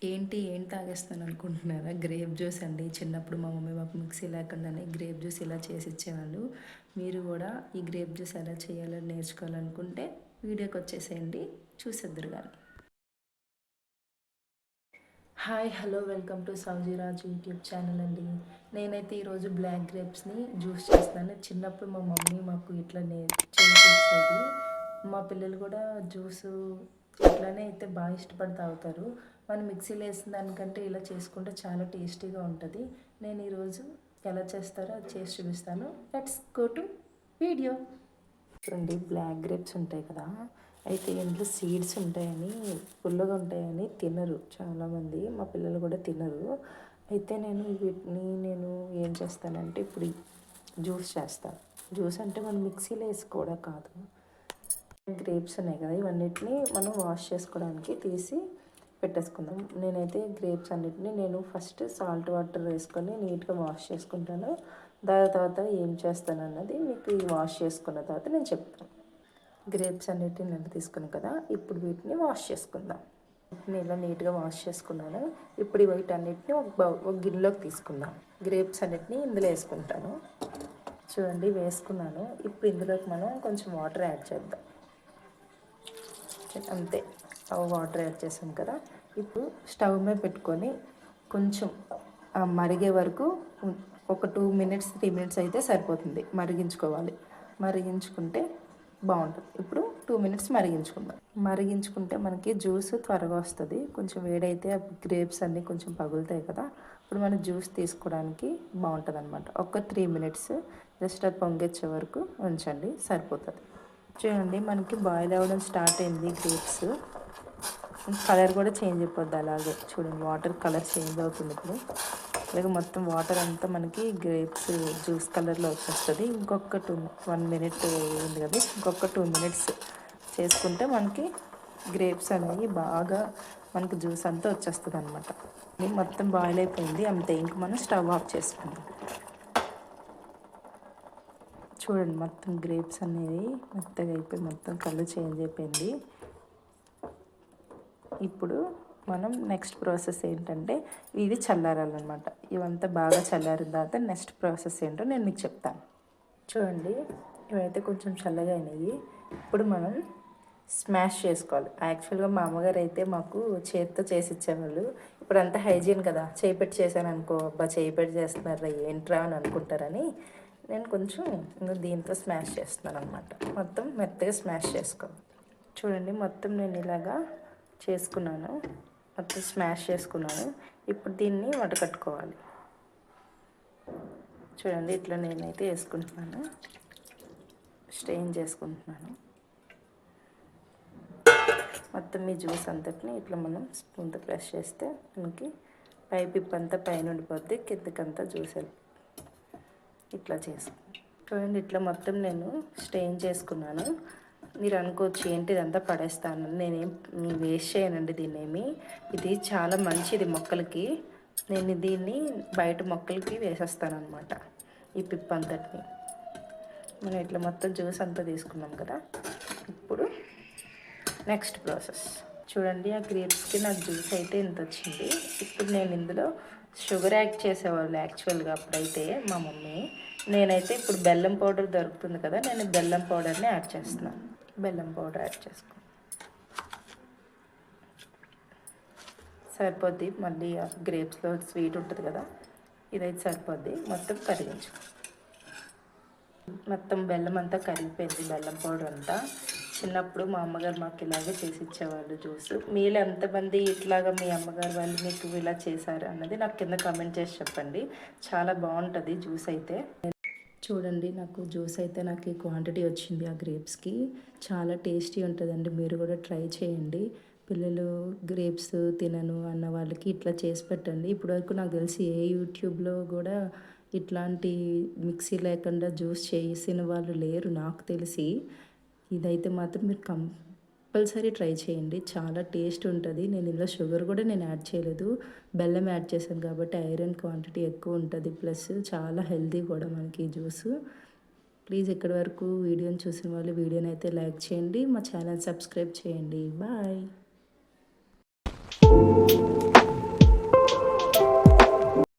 ఏం తాగేస్తాను అనుకుంటున్నారా? Grape juice అండి. చిన్నప్పుడు మా మమ్మీ మాకు మిక్సీ లేకుండానే గ్రేప్ జ్యూస్ ఇలా చేసి ఇచ్చేవాళ్ళు. మీరు కూడా ఈ గ్రేప్ జ్యూస్ ఎలా చేయాలో నేర్చుకోవాలనుకుంటే వీడియోకి వచ్చేసేయండి, చూసేద్దురు కానీ. Hi hello welcome to Sowjiraj YouTube channel అండి. నేనైతే ఈరోజు బ్లాక్ గ్రేప్స్ని జ్యూస్ చేస్తున్నాను. చిన్నప్పుడు మా మమ్మీ మాకు ఇట్లా చేసి ఇచ్చేది. మా పిల్లలు కూడా జ్యూసు ఇట్లానే అయితే బాగా ఇష్టపడి తాగుతారు. మనం మిక్సీలో వేసిన దానికంటే ఇలా చేసుకుంటే చాలా టేస్టీగా ఉంటుంది. నేను ఈరోజు ఎలా చేస్తారో అది చేసి చూపిస్తాను. Let's go to video. చూడండి, బ్లాక్ గ్రేప్స్ ఉంటాయి కదా, అయితే ఇందులో సీడ్స్ ఉంటాయని, పుల్లగా ఉంటాయని తినరు చాలామంది. మా పిల్లలు కూడా తినరు. అయితే నేను ఏం చేస్తానంటే ఇప్పుడు జ్యూస్ చేస్తాను. జ్యూస్ అంటే మనం మిక్సీలో వేసుకోవడం కాదు. గ్రేప్స్ ఉన్నాయి కదా, ఇవన్నిటిని మనం వాష్ చేసుకోవడానికి తీసి పెట్టేసుకుందాం. నేనైతే గ్రేప్స్ అన్నిటిని నేను ఫస్ట్ సాల్ట్ వాటర్ వేసుకొని నీట్గా వాష్ చేసుకుంటాను. దాని తర్వాత ఏం చేస్తాను అన్నది మీకు ఈ వాష్ చేసుకున్న తర్వాత నేను చెప్తాను. గ్రేప్స్ అన్నిటిని నేను తీసుకున్నాను కదా, ఇప్పుడు వీటిని వాష్ చేసుకుందాం. వీటిని ఇలా నీట్గా వాష్ చేసుకున్నాను. ఇప్పుడు వీటన్నిటిని ఒక గిన్నెలోకి తీసుకుందాం. గ్రేప్స్ అన్నిటిని ఇందులో వేసుకుంటాను. చూడండి, వేసుకున్నాను. ఇప్పుడు ఇందులోకి మనం కొంచెం వాటర్ యాడ్ చేద్దాం. అంతే, వాటర్ యాడ్ చేసాం కదా. ఇప్పుడు స్టవ్ మీద పెట్టుకొని కొంచెం మరిగే వరకు ఒక 2 మినిట్స్ 3 మినిట్స్ అయితే సరిపోతుంది. మరిగించుకోవాలి. మరిగించుకుంటే బాగుంటుంది. ఇప్పుడు 2 మినిట్స్ మరిగించుకుంటే మనకి జ్యూస్ త్వరగా వస్తుంది. కొంచెం వేడైతే గ్రేప్స్ అన్నీ కొంచెం పగులుతాయి కదా, ఇప్పుడు మనం జ్యూస్ తీసుకోవడానికి బాగుంటుంది అనమాట. ఒక 3 మినిట్స్ జస్ట్ అది పొంగొచ్చే వరకు ఉంచండి, సరిపోతుంది. చూడండి, మనకి బాయిల్ అవ్వడం స్టార్ట్ అయింది. గ్రేప్స్ కలర్ కూడా చేంజ్ అయిపోద్ది. అలాగే చూడండి, వాటర్ కలర్ చేంజ్ అవుతుంది. ఇప్పుడు అలాగే మొత్తం వాటర్ అంతా మనకి గ్రేప్స్ జ్యూస్ కలర్లో వచ్చేస్తుంది. ఇంకొక 1 మినిట్ ఉంది కదా, ఇంకొక 2 మినిట్స్ చేసుకుంటే మనకి గ్రేప్స్ అనేవి బాగా మనకి జ్యూస్ అంతా వచ్చేస్తుంది అనమాట. మొత్తం బాయిల్ అయిపోయింది, అంతే. ఇంక మనం స్టవ్ ఆఫ్ చేసుకుందాం. చూడండి, మొత్తం గ్రేప్స్ అనేవి మెత్తగా అయిపోయి మొత్తం కలర్ చేంజ్ అయిపోయింది. ఇప్పుడు మనం నెక్స్ట్ ప్రాసెస్ ఏంటంటే ఇది చల్లారాలన్నమాట. ఇవంతా బాగా చల్లారిన తర్వాత నెక్స్ట్ ప్రాసెస్ ఏంటో నేను మీకు చెప్తాను. చూడండి, ఇవైతే కొంచెం చల్లగా అయినాయి. ఇప్పుడు మనం స్మాష్ చేసుకోవాలి. యాక్చువల్గా మా అమ్మగారు అయితే మాకు చేతితో చేసి ఇచ్చేవాళ్ళు. ఇప్పుడు అంతా హైజీన్ కదా, చేయి పెట్టి చేశాను అనుకో, అబ్బా చేయి పెట్టి చేస్తున్నారా ఏంట్రా అని అనుకుంటారని నేను కొంచెం దీంతో స్మాష్ చేస్తున్నాను అనమాట. మొత్తం మెత్తగా స్మాష్ చేసుకోవాలి. చూడండి, మొత్తం నేను ఇలాగా చేసుకున్నాను, మొత్తం స్మాష్ చేసుకున్నాను. ఇప్పుడు దీన్ని వడకట్టుకోవాలి. చూడండి, ఇట్లా నేనైతే వేసుకుంటున్నాను, స్ట్రెయిన్ చేసుకుంటున్నాను. మొత్తం ఈ జ్యూస్ అంతటిని ఇట్లా మనం స్పూన్తో ప్రెస్ చేస్తే మనకి పైప్ అంతా పైన ఉండిపోద్ది, కిందకంతా జ్యూస్ ఇట్లా చేసుకున్నాను. చూడండి, ఇట్లా మొత్తం నేను స్ట్రెయిన్ చేసుకున్నాను. మీరు అనుకోవచ్చు ఏంటి ఇదంతా పడేస్తాను, నేనేం వేస్ట్ చేయనండి దీన్నేమి. ఇది చాలా మంచిది మొక్కలకి. నేను దీన్ని బయట మొక్కలకి వేసేస్తాను అనమాట. ఈ పిప్ అంతటిని మనం ఇట్లా మొత్తం జ్యూస్ అంతా తీసుకున్నాం కదా. ఇప్పుడు నెక్స్ట్ ప్రాసెస్ చూడండి, ఆ గ్రేప్స్కి నాకు జ్యూస్ అయితే ఇంత వచ్చింది. ఇప్పుడు నేను ఇందులో షుగర్ యాడ్ చేసేవాళ్ళు యాక్చువల్గా అప్పుడైతే మా మమ్మీ. నేనైతే ఇప్పుడు బెల్లం పౌడర్ దొరుకుతుంది కదా, నేను బెల్లం పౌడర్ని యాడ్ చేస్తున్నాను. బెల్లం పౌడర్ యాడ్ చేసుకో, సరిపోద్ది. మళ్ళీ గ్రేప్స్లో స్వీట్ ఉంటుంది కదా, ఇదైతే సరిపోద్ది. మొత్తం కరిగించు. మొత్తం బెల్లం అంతా కరిగిపోయింది, బెల్లం పౌడర్ అంతా. చిన్నప్పుడు మా అమ్మగారు మాకు ఇలాగే చేసి ఇచ్చేవాళ్ళు జ్యూస్. మీలో ఎంతమంది ఇట్లాగా మీ అమ్మగారు వాళ్ళు మీకు ఇలా చేశారు అన్నది నాకు కింద కామెంట్ చేసి చెప్పండి. చాలా బాగుంటుంది జ్యూస్ అయితే. చూడండి, నాకు జ్యూస్ అయితే నాకు ఈ క్వాంటిటీ వచ్చింది. ఆ గ్రేప్స్కి చాలా టేస్టీ ఉంటుందండి, మీరు కూడా ట్రై చేయండి. పిల్లలు గ్రేప్స్ తినను అన్న వాళ్ళకి ఇట్లా చేసి పెట్టండి. ఇప్పటివరకు నాకు తెలిసి ఏ యూట్యూబ్లో కూడా ఇట్లాంటి మిక్సీ లేకుండా జ్యూస్ చేసిన వాళ్ళు లేరు నాకు తెలిసి. ఇదైతే మాత్రం మీరు కంపల్సరీ ట్రై చేయండి, చాలా టేస్ట్ ఉంటుంది. నేను ఇందులో షుగర్ కూడా నేను యాడ్ చేయలేదు, బెల్లం యాడ్ చేశాను కాబట్టి ఐరన్ క్వాంటిటీ ఎక్కువ ఉంటుంది. ప్లస్ చాలా హెల్తీ కూడా మనకి ఈ జ్యూస్. ప్లీజ్ ఇక్కడి వరకు వీడియోని చూసిన వాళ్ళు వీడియోని అయితే లైక్ చేయండి, మా ఛానల్ సబ్స్క్రైబ్ చేయండి. బాయ్.